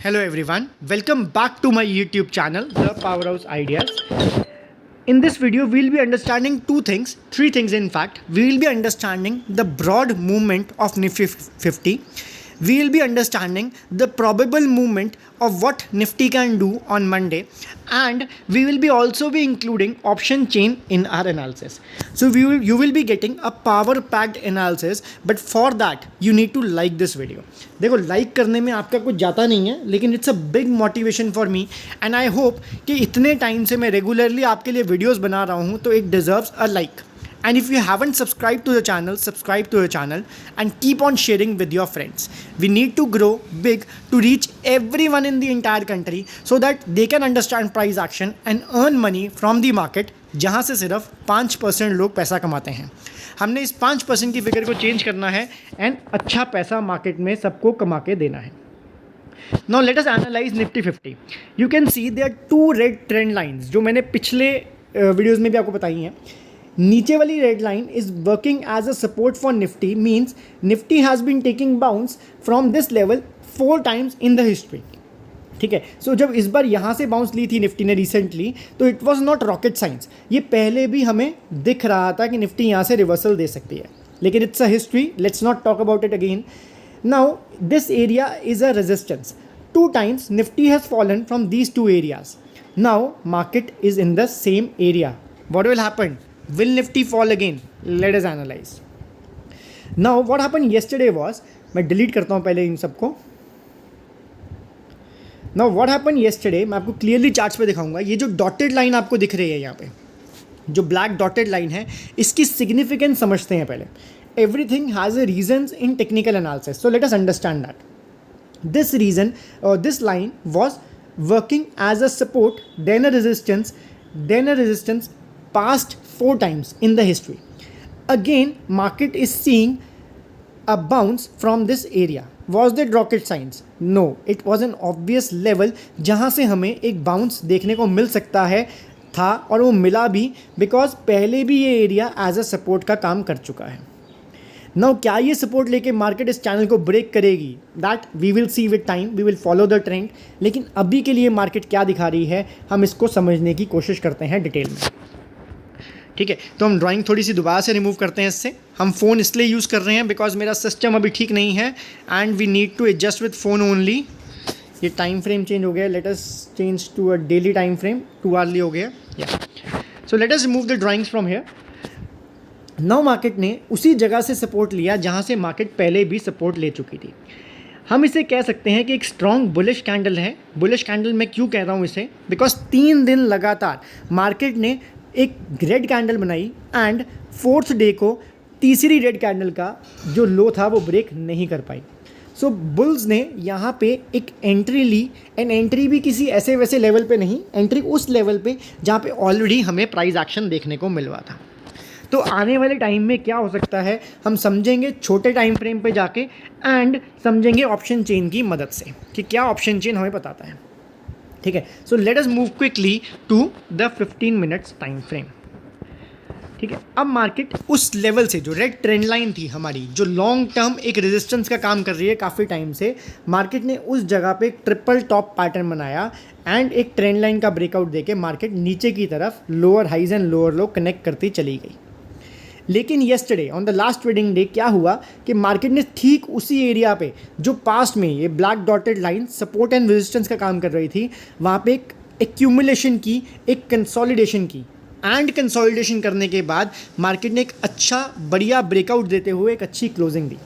Hello everyone, welcome back to my YouTube channel, The Powerhouse Ideas. In this video, we'll be understanding three things in fact. We will be understanding the broad movement of Nifty 50. We will be understanding the probable movement of what Nifty can do on Monday, and we will be also be including option chain in our analysis. So you will be getting a power packed analysis, but for that you need to like this video. देखो like करने में आपका कुछ जाता नहीं है, लेकिन it's a big motivation for me and I hope कि इतने टाइम से मैं रेगुलरली आपके लिए वीडियोस बना रहा हूँ तो it deserves a like. And if you haven't subscribed to the channel, subscribe to the channel and keep on sharing with your friends. We need to grow big to reach everyone in the entire country so that they can understand price action and earn money from the market, जहाँ से सिर्फ 5% लोग पैसा कमाते हैं. हमने इस 5% की फिगर को चेंज करना है एंड अच्छा पैसा मार्केट में सबको कमा के देना है. Now let us analyze Nifty 50. You can see there are two red trend lines जो मैंने पिछले वीडियोज़ में भी आपको बताई हैं. नीचे वाली red line is working as a support for Nifty, means Nifty has been taking bounce from this level 4 times in the history. ठीक है, सो जब इस बार यहाँ से बाउंस ली थी निफ्टी ने रिसेंटली, तो it was not rocket science. ये पहले भी हमें दिख रहा था कि निफ्टी यहाँ से रिवर्सल दे सकती है, लेकिन it's a history. Let's not talk about it again. Now this area is a resistance. 2 times Nifty has fallen from these 2 areas. Now market is in the same area. What will happen? Will Nifty fall again? Let us analyze. Now what happened yesterday was, मैं delete करता हूँ पहले इन सबको. Now what happened yesterday, मैं आपको clearly charts पे दिखाऊंगा. ये जो डॉटेड लाइन आपको दिख रही है यहाँ पे, जो ब्लैक डॉटेड लाइन है, इसकी सिग्निफिकेंस समझते हैं पहले. Everything has a reasons in technical analysis, so let us understand that. This reason और this line was working as a support, then a resistance past 4 times in the history. Again, market is seeing a bounce from this area. Was that rocket science? No, it was an obvious level जहाँ से हमें एक bounce देखने को मिल सकता है था, और वो मिला भी, because पहले भी ये एरिया एज अ सपोर्ट का काम कर चुका है. नाउ क्या ये सपोर्ट लेके मार्केट इस चैनल को ब्रेक करेगी? That we will see with time, we will follow the trend. लेकिन अभी के लिए मार्केट क्या दिखा रही है, हम इसको समझने की कोशिश करते हैं डिटेल में. ठीक है, तो हम ड्राइंग थोड़ी सी दोबारा से रिमूव करते हैं इससे. हम फ़ोन इसलिए यूज़ कर रहे हैं बिकॉज मेरा सिस्टम अभी ठीक नहीं है and we need to adjust with phone only. ये टाइम फ्रेम चेंज हो गया. Let us change to a daily time frame. 2 hourly हो गया. या so let us remove the drawings from here. Now market ने उसी जगह से सपोर्ट लिया जहाँ से मार्केट पहले भी सपोर्ट ले चुकी थी. हम इसे कह सकते हैं कि एक स्ट्रॉन्ग बुलिश कैंडल है. बुलिश कैंडल मैं क्यों कह रहा हूँ इसे? बिकॉज 3 दिन लगातार मार्केट ने एक रेड कैंडल बनाई एंड 4th डे को तीसरी रेड कैंडल का जो लो था वो ब्रेक नहीं कर पाई. सो बुल्स ने यहाँ पे एक एंट्री ली, एंड एंट्री भी किसी ऐसे वैसे लेवल पे नहीं, एंट्री उस लेवल पे जहाँ पे ऑलरेडी हमें प्राइस एक्शन देखने को मिल रहा था. तो आने वाले टाइम में क्या हो सकता है हम समझेंगे छोटे टाइम फ्रेम पे जाके, एंड समझेंगे ऑप्शन चेन की मदद से कि क्या ऑप्शन चेन हमें बताता है. ठीक है, so let us move quickly to the 15 minutes time frame. ठीक है, अब मार्केट उस लेवल से, जो रेड ट्रेंड लाइन थी हमारी, जो लॉन्ग टर्म एक रेजिस्टेंस का काम कर रही है काफ़ी टाइम से, मार्केट ने उस जगह पे एक ट्रिपल टॉप पैटर्न बनाया एंड एक ट्रेंड लाइन का ब्रेकआउट देके मार्केट नीचे की तरफ lower highs and lower low connect करती चली गई. लेकिन yesterday on the last trading day क्या हुआ कि मार्केट ने ठीक उसी एरिया पे, जो पास्ट में ये black dotted line support and resistance का काम कर रही थी, वहाँ पे एक एक्यूमुलेशन की, एक कंसोलिडेशन की, एंड कंसोलिडेशन करने के बाद मार्केट ने एक अच्छा बढ़िया ब्रेकआउट देते हुए एक अच्छी क्लोजिंग दी.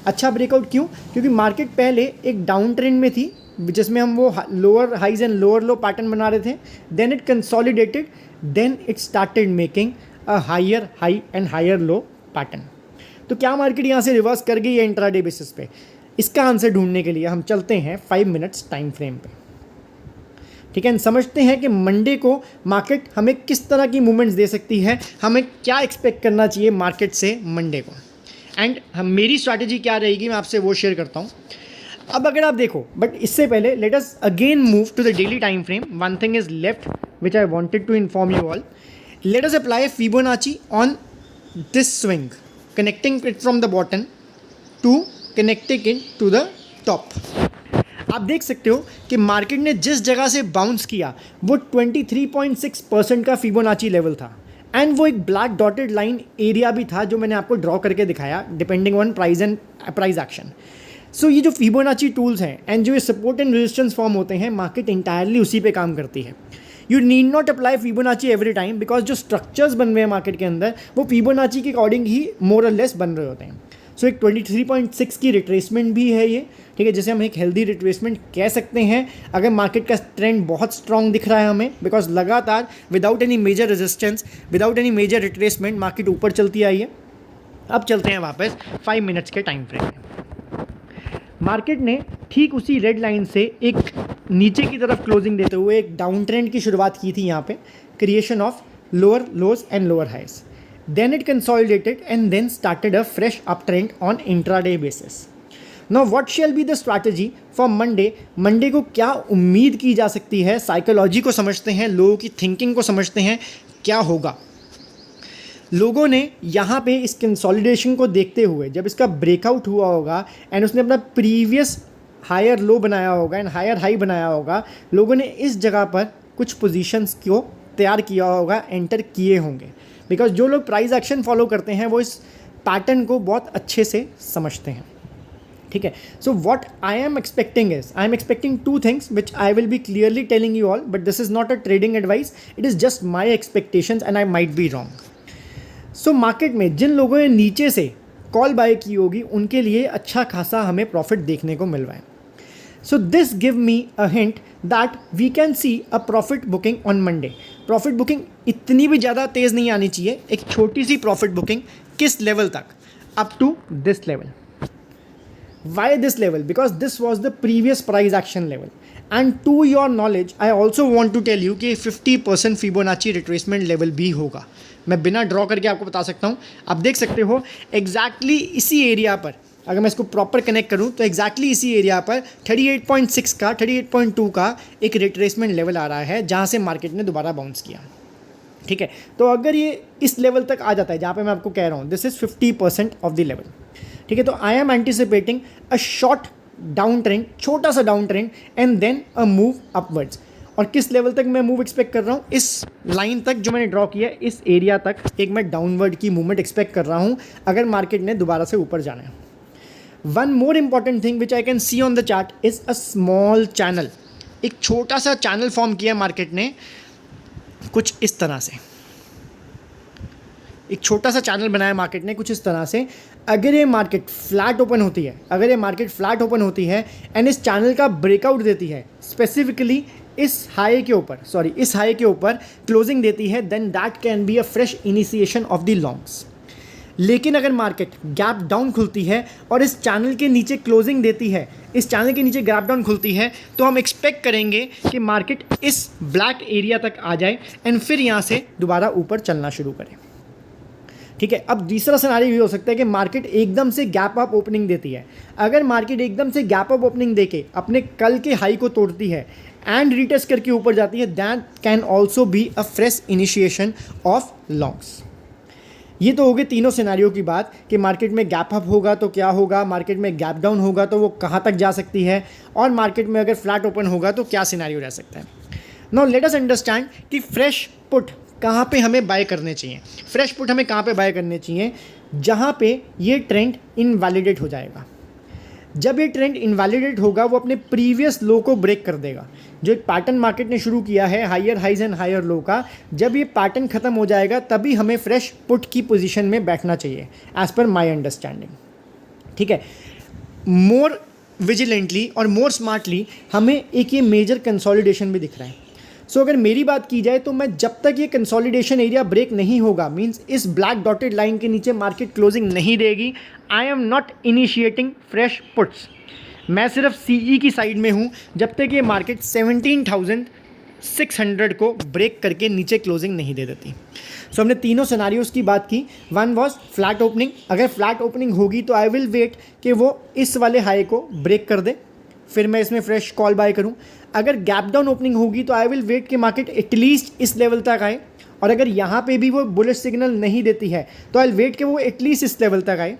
अच्छा ब्रेकआउट क्यों? क्योंकि मार्केट पहले एक डाउन ट्रेंड में थी जिसमें हम वो lower highs and lower low pattern बना रहे थे. Then it consolidated, then it started making a higher high and higher low pattern. तो क्या मार्केट यहाँ से रिवर्स कर गई है इंट्राडे बेसिस पे? इसका आंसर ढूंढने के लिए हम चलते हैं 5 मिनट्स टाइम फ्रेम पे. ठीक है, समझते हैं कि मंडे को मार्केट हमें किस तरह की मूवमेंट्स दे सकती है, हमें क्या एक्सपेक्ट करना चाहिए मार्केट से मंडे को, एंड मेरी स्ट्रैटेजी क्या रहेगी मैं आपसे वो शेयर करता हूँ. अब अगर आप देखो, बट इससे पहले let us again move to the daily time frame. One thing is left which I wanted to inform you all. Let us apply Fibonacci on this swing, connecting it from the bottom to connecting it to the top. आप देख सकते हो कि market ने जिस जगह से bounce किया वो 23.6% का फिबोनाची लेवल था, एंड वो एक ब्लैक डॉटेड लाइन एरिया भी था जो मैंने आपको ड्रॉ करके दिखाया डिपेंडिंग ऑन प्राइस एक्शन। सो ये जो फिबोनाची टूल्स हैं एंड जो ये सपोर्ट एंड रेजिस्टेंस फॉर्म होते हैं, मार्केट इंटायरली उसी पे काम करती है। You need not apply Fibonacci every time, because जो स्ट्रक्चर्स बन रहे हैं मार्केट के अंदर वो फिबोनाची के अकॉर्डिंग ही मोर और लेस बन रहे होते हैं। सो एक 23.6 की रिट्रेसमेंट भी है ये, ठीक है, जैसे हम एक हेल्दी रिट्रेसमेंट कह सकते हैं अगर मार्केट का ट्रेंड बहुत स्ट्रॉन्ग दिख रहा है हमें, बिकॉज लगातार without any major resistance, without any major retracement market ऊपर चलती आई है। अब चलते हैं वापस 5 मिनट्स के टाइम फ्रेम में। मार्केट ने ठीक उसी रेड लाइन से एक नीचे की तरफ क्लोजिंग देते हुए एक डाउन ट्रेंड की शुरुआत की थी यहाँ पे, creation of lower lows and lower highs. Then it consolidated and then started a fresh up trend on intraday basis. Now what shall be the strategy for Monday? Monday को क्या उम्मीद की जा सकती है? साइकोलॉजी को समझते हैं, लोगों की थिंकिंग को समझते हैं, क्या होगा। लोगों ने यहाँ पे इस कंसोलिडेशन को देखते हुए जब इसका ब्रेकआउट हुआ होगा एंड उसने अपना प्रीवियस हायर लो बनाया होगा एंड हायर हाई बनाया होगा, लोगों ने इस जगह पर कुछ पोजीशंस को तैयार किया होगा, एंटर किए होंगे, बिकॉज जो लोग प्राइस एक्शन फॉलो करते हैं वो इस पैटर्न को बहुत अच्छे से समझते हैं, ठीक है। So what I am expecting is, I am expecting two things which I will be clearly telling you all, but this is not a trading advice, it is just my expectations and I might be wrong. So market में जिन लोगों ने नीचे से call bye की होगी उनके लिए अच्छा खासा हमें प्रॉफिट देखने को मिल रहा है। So this give me a hint that we can see a profit booking on Monday. Profit booking इतनी भी ज़्यादा तेज़ नहीं आनी चाहिए, एक छोटी सी प्रॉफिट बुकिंग। किस लेवल तक? Up to this level. Why this level? Because this was the previous price action level, and to your knowledge I also want to tell you कि 50% फिबोनाची रिट्रेसमेंट लेवल भी होगा। मैं बिना draw करके आपको बता सकता हूँ, आप देख सकते हो एग्जैक्टली इसी एरिया पर, अगर मैं इसको प्रॉपर कनेक्ट करूँ तो एग्जैक्टली इसी एरिया पर 38.6 का 38.2 का एक रिट्रेसमेंट लेवल आ रहा है जहाँ से मार्केट ने दोबारा बाउंस किया, ठीक है। तो अगर ये इस लेवल तक आ जाता है जहाँ पे मैं आपको कह रहा हूँ this is 50% of the level, ठीक है। तो I am anticipating a short down trend, छोटा सा down trend, and then a move upwards. और किस लेवल तक मैं मूव एक्सपेक्ट कर रहा हूँ? इस लाइन तक जो मैंने ड्रॉ किया है, इस एरिया तक एक मैं डाउनवर्ड की मूवमेंट एक्सपेक्ट कर रहा हूँ अगर मार्केट ने दोबारा से ऊपर जाना है। One more important thing which I can see on the chart is a small channel. एक छोटा सा चैनल फॉर्म किया मार्केट ने कुछ इस तरह से, एक छोटा सा चैनल बनाया मार्केट ने कुछ इस तरह से। अगर ये मार्केट फ्लैट ओपन होती है, अगर ये मार्केट फ्लैट ओपन होती है एंड इस चैनल का ब्रेकआउट देती है, स्पेसिफिकली इस हाई के ऊपर, सॉरी इस हाई के ऊपर क्लोजिंग देती है, then that can be a fresh initiation of the longs. लेकिन अगर मार्केट गैप डाउन खुलती है और इस चैनल के नीचे क्लोजिंग देती है, इस चैनल के नीचे गैप डाउन खुलती है, तो हम एक्सपेक्ट करेंगे कि मार्केट इस ब्लैक एरिया तक आ जाए एंड फिर यहाँ से दोबारा ऊपर चलना शुरू करे, ठीक है। अब दूसरा सिनारियो ये हो सकता है कि मार्केट एकदम से गैप अप ओपनिंग देती है। अगर मार्केट एकदम से गैप अप ओपनिंग देके अपने कल के हाई को तोड़ती है एंड रिटेस्ट करके ऊपर जाती है, that can also be a fresh initiation of longs. ये तो हो गए तीनों सिनारियो की बात कि मार्केट में गैप अप होगा तो क्या होगा, मार्केट में गैप डाउन होगा तो वो कहाँ तक जा सकती है, और मार्केट में अगर फ्लैट ओपन होगा तो क्या सिनारियो रह सकता है। नाउ लेट अस अंडरस्टैंड कि फ्रेश पुट कहाँ पे हमें बाय करने चाहिए। फ्रेश पुट हमें कहाँ पे बाय करने चाहिए? जहाँ पे ये ट्रेंड इनवैलिडेट हो जाएगा। जब ये ट्रेंड इनवैलिडेट होगा वो अपने प्रीवियस लो को ब्रेक कर देगा। जो एक पैटर्न मार्केट ने शुरू किया है higher highs and higher low का, जब ये पैटर्न खत्म हो जाएगा तभी हमें फ्रेश पुट की पोजीशन में बैठना चाहिए एज पर माय अंडरस्टैंडिंग, ठीक है। मोर विजिलेंटली और मोर स्मार्टली हमें एक ये मेजर कंसोलिडेशन भी दिख रहा है। सो अगर मेरी बात की जाए तो मैं जब तक ये कंसोलिडेशन एरिया ब्रेक नहीं होगा, मींस इस ब्लैक डॉटेड लाइन के नीचे मार्केट क्लोजिंग नहीं देगी, I am not initiating fresh puts. मैं सिर्फ सीई की साइड में हूँ जब तक ये मार्केट 17,600 को ब्रेक करके नीचे क्लोजिंग नहीं दे देती। सो हमने तीनों सिनारियोज़ की बात की। वन वॉज फ्लैट ओपनिंग, अगर फ्लैट ओपनिंग होगी तो आई विल वेट कि वो इस वाले हाई को ब्रेक कर दे, फिर मैं इसमें फ्रेश कॉल बाय करूं। अगर गैप डाउन ओपनिंग होगी तो आई विल वेट कि मार्केट एटलीस्ट इस लेवल तक आए, और अगर यहाँ पे भी वो बुलिश सिग्नल नहीं देती है तो आई विल वेट कि वो एटलीस्ट इस लेवल तक आए।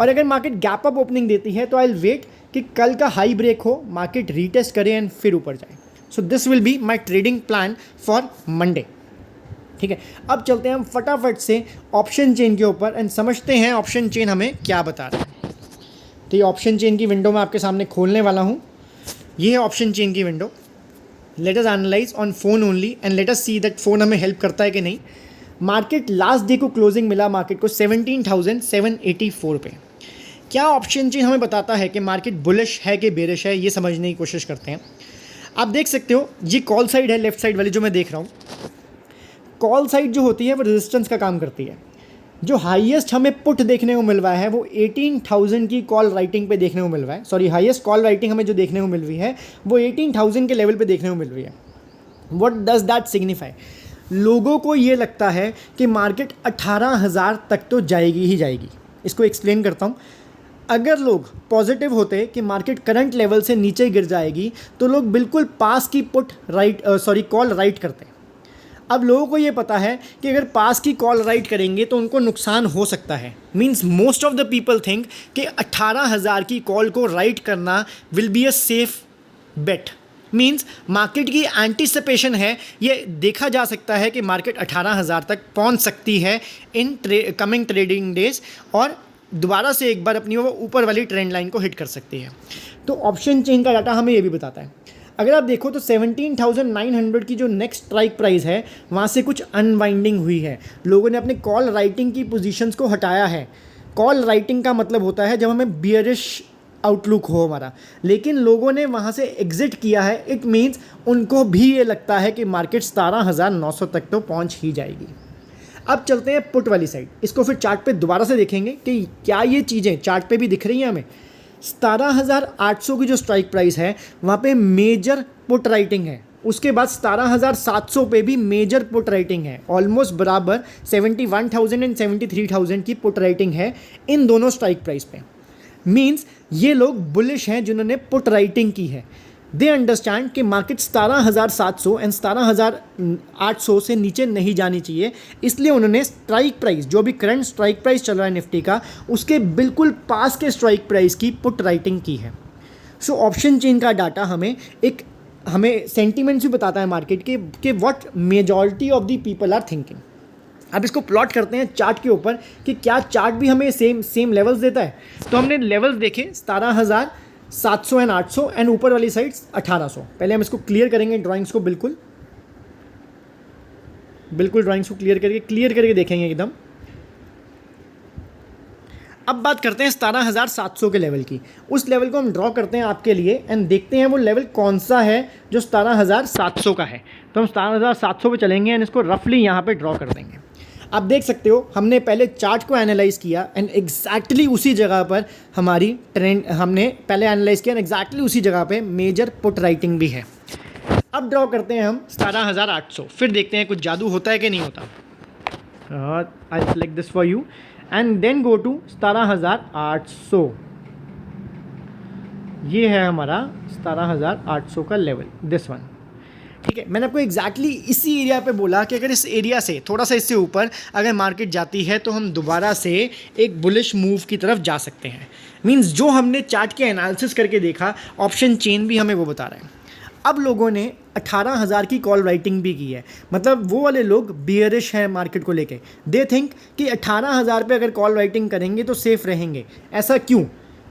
और अगर मार्केट गैप अप ओपनिंग देती है तो आई विल वेट कि कल का हाई ब्रेक हो, मार्केट रीटेस्ट करे एंड फिर ऊपर जाए. So this will be my trading plan for Monday. ठीक है, अब चलते हैं हम फटाफट से ऑप्शन चेन के ऊपर एंड समझते हैं ऑप्शन चेन हमें क्या बता रहा है. तो ये ऑप्शन चेन की विंडो मैं आपके सामने खोलने वाला हूँ. ये है ऑप्शन चेन की window. Let us analyse on phone only and let us see that phone हमें हेल्प करता है कि नहीं. मार्केट लास्ट डे को क्लोजिंग मिला मार्केट को 17,784 पे. क्या ऑप्शन चेन हमें बताता है कि मार्केट बुलिश है कि बेरिश है, ये समझने की कोशिश करते हैं. आप देख सकते हो ये कॉल साइड है, लेफ्ट साइड वाली जो मैं देख रहा हूँ. कॉल साइड जो होती है वो रेजिस्टेंस का काम करती है. जो हाईएस्ट हमें पुट देखने को मिल रहा है वो 18,000 की कॉल राइटिंग पे देखने को मिल रहा है. सॉरी, हाईएस्ट कॉल राइटिंग हमें जो देखने को मिल रही है वो 18,000 के लेवल पे देखने को मिल रही है. What does that signify? लोगों को ये लगता है कि मार्केट 18,000 तक तो जाएगी ही जाएगी. इसको एक्सप्लेन करता हूँ. अगर लोग पॉजिटिव होते कि मार्केट करंट लेवल से नीचे गिर जाएगी तो लोग बिल्कुल पास की पुट कॉल राइट करते. अब लोगों को ये पता है कि अगर पास की कॉल राइट करेंगे तो उनको नुकसान हो सकता है. Means most of the people think कि 18,000 की कॉल को राइट करना will be a safe bet. Means market की एंटीसिपेशन है, ये देखा जा सकता है कि मार्केट 18,000 तक पहुंच सकती है इन कमिंग ट्रेडिंग डेज और दोबारा से एक बार अपनी वो ऊपर वाली ट्रेंड लाइन को हिट कर सकती है. तो ऑप्शन चेन का डाटा हमें ये भी बताता है. अगर आप देखो तो 17,900 की जो नेक्स्ट स्ट्राइक प्राइस है वहाँ से कुछ अनवाइंडिंग हुई है. लोगों ने अपने कॉल राइटिंग की पोजीशंस को हटाया है. कॉल राइटिंग का मतलब होता है जब हमें बियरिश आउटलुक हो हमारा, लेकिन लोगों ने वहाँ से एग्जिट किया है. इट मीन्स उनको भी ये लगता है कि मार्केट 17,900 तक तो पहुँच ही जाएगी. अब चलते हैं पुट वाली साइड. इसको फिर चार्ट पे दोबारा से देखेंगे कि क्या ये चीज़ें चार्ट पे भी दिख रही हैं हमें. 17,800 की जो स्ट्राइक प्राइस है वहाँ पे मेजर पुट राइटिंग है. उसके बाद 17,700 पे भी मेजर पुट राइटिंग है. ऑलमोस्ट बराबर 71,000 एंड 73,000 की पुट राइटिंग है इन दोनों स्ट्राइक प्राइस पे. मीन्स ये लोग बुलिश हैं जिन्होंने पुट राइटिंग की है. दे अंडरस्टैंड कि मार्केट 17,700 एंड 17,800 से नीचे नहीं जानी चाहिए. इसलिए उन्होंने स्ट्राइक प्राइस, जो भी करंट स्ट्राइक प्राइस चल रहा है निफ्टी का, उसके बिल्कुल पास के स्ट्राइक प्राइस की पुट राइटिंग की है. सो ऑप्शन चेन का डाटा हमें सेंटीमेंट्स भी बताता है मार्केट के कि what majority of the people are thinking. अब इसको प्लॉट करते हैं चार्ट के ऊपर कि क्या चार्ट भी हमें सेम लेवल्स देता है. तो हमने लेवल्स देखे 17,700 एंड 800 एंड ऊपर वाली साइड 1800. पहले हम इसको क्लियर करेंगे ड्राइंग्स को, बिल्कुल ड्राइंग्स को क्लियर करके देखेंगे एकदम. अब बात करते हैं 17,700 के लेवल की. उस लेवल को हम ड्रॉ करते हैं आपके लिए एंड देखते हैं वो लेवल कौन सा है जो 17,700 का है. तो हम 17,700 पे चलेंगे एंड इसको रफली यहाँ पे ड्रॉ कर देंगे. आप देख सकते हो हमने पहले चार्ट को एनालाइज किया एंड एग्जैक्टली उसी जगह पर हमारी ट्रेंड हमने पहले एनालाइज किया एंड एग्जैक्टली उसी जगह पे मेजर पुट राइटिंग भी है. अब ड्रॉ करते हैं हम 17,800. फिर देखते हैं कुछ जादू होता है कि नहीं होता. I select this for you and then go to 17,800. ये है हमारा 17,800 का लेवल, दिस वन. ठीक है, मैंने आपको एग्जैक्टली इसी एरिया पे बोला कि अगर इस एरिया से थोड़ा सा इससे ऊपर अगर मार्केट जाती है तो हम दोबारा से एक बुलिश मूव की तरफ जा सकते हैं. मींस जो हमने चार्ट के एनालिसिस करके देखा, ऑप्शन चेन भी हमें वो बता रहा है. अब लोगों ने 18,000 की कॉल राइटिंग भी की है. मतलब वो वाले लोग बियरिश हैं मार्केट को लेके. दे थिंक कि 18,000 पे अगर कॉल राइटिंग करेंगे तो सेफ रहेंगे. ऐसा क्यों?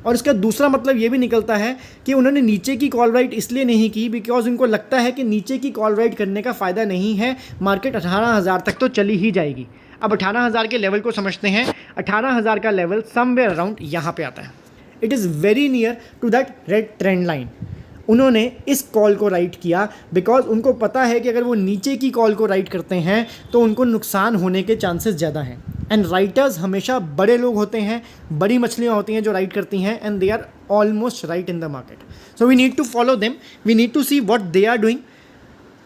और इसका दूसरा मतलब ये भी निकलता है कि उन्होंने नीचे की कॉल राइट इसलिए नहीं की बिकॉज उनको लगता है कि नीचे की कॉल राइट करने का फ़ायदा नहीं है, मार्केट 18,000 तक तो चली ही जाएगी. अब 18,000 के लेवल को समझते हैं. 18,000 का लेवल समवेयर अराउंड यहाँ पे आता है. It is very near to that red trend line. उन्होंने इस कॉल को राइट किया बिकॉज उनको पता है कि अगर वो नीचे की कॉल को राइट करते हैं तो उनको नुकसान होने के चांसेस ज़्यादा हैं. एंड राइटर्स हमेशा बड़े लोग होते हैं, बड़ी मछलियाँ होती हैं जो राइट करती हैं and they are almost right in the market. So we need to follow them, we need to see what they are doing.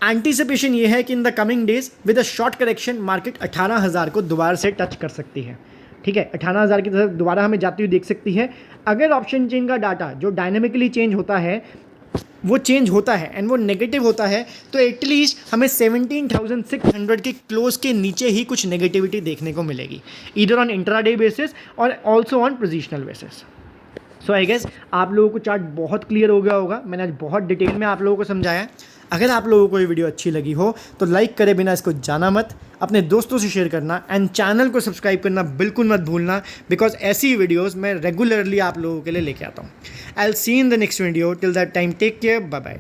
Anticipation ये है कि in the coming days with a short correction market 18,000 को दोबारा से touch कर सकती है. ठीक है, 18,000 की तरफ दोबारा हमें जाती हुई देख सकती है. अगर ऑप्शन चेन का डाटा जो डायनेमिकली चेंज होता है वो चेंज होता है एंड वो नेगेटिव होता है तो एटलीस्ट हमें 17,600 के क्लोज के नीचे ही कुछ नेगेटिविटी देखने को मिलेगी, ईदर ऑन इंट्राडे बेसिस और also on positional basis. So I guess आप लोगों को चार्ट बहुत क्लियर हो गया होगा। मैंने आज बहुत डिटेल में आप लोगों को समझाया है। अगर आप लोगों को ये वीडियो अच्छी लगी हो तो लाइक करे बिना इसको जाना मत, अपने दोस्तों से शेयर करना एंड चैनल को सब्सक्राइब करना बिल्कुल मत भूलना, बिकॉज ऐसी वीडियोस मैं रेगुलरली आप लोगों के लिए लेके आता हूँ। I will see in the next video, till that time take care, bye bye.